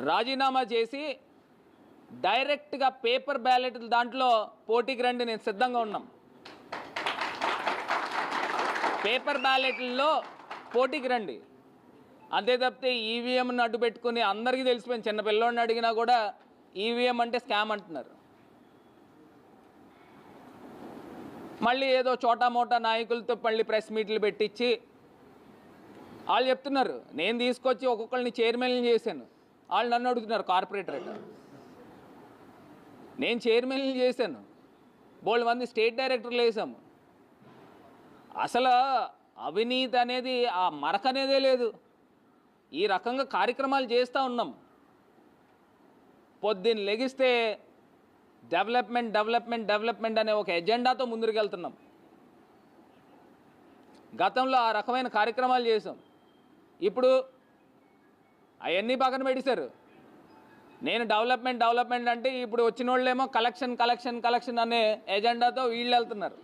రాజీనామా చేసి డైరెక్ట్గా పేపర్ బ్యాలెట్ దాంట్లో పోటీకి రండి, నేను సిద్ధంగా ఉన్నాం. పేపర్ బ్యాలెట్లలో పోటీకి రండి. అంతే తప్పితే ఈవీఎంను అడ్డు పెట్టుకుని అందరికీ తెలిసిపోయింది, చిన్న పిల్లోడిని అడిగినా కూడా ఈవీఎం అంటే స్కామ్ అంటున్నారు. మళ్ళీ ఏదో చోటా మోటా నాయకులతో మళ్ళీ ప్రెస్ మీట్లు పెట్టించి వాళ్ళు చెప్తున్నారు నేను తీసుకొచ్చి ఒక్కొక్కరిని చైర్మన్లు చేశాను. వాళ్ళు నన్ను అడుగుతున్నారు కార్పొరేటర్ అట. నేను చైర్మన్లు చేశాను, బోల్డ్ మంది స్టేట్ డైరెక్టర్లు వేసాము. అసలు అవినీతి అనేది ఆ మరక అనేదే లేదు. ఈ రకంగా కార్యక్రమాలు చేస్తూ ఉన్నాం. పొద్దున్న లెగిస్తే డెవలప్మెంట్ డెవలప్మెంట్ డెవలప్మెంట్ అనే ఒక ఎజెండాతో ముందుకు వెళ్తున్నాం. గతంలో ఆ రకమైన కార్యక్రమాలు చేసాం. ఇప్పుడు అవన్నీ పక్కన పెట్టేశారు. నేను డెవలప్మెంట్ డెవలప్మెంట్ అంటే ఇప్పుడు వచ్చిన వాళ్ళేమో కలెక్షన్ కలెక్షన్ కలెక్షన్ అనే ఎజెండాతో వీళ్ళు వెళ్తున్నారు.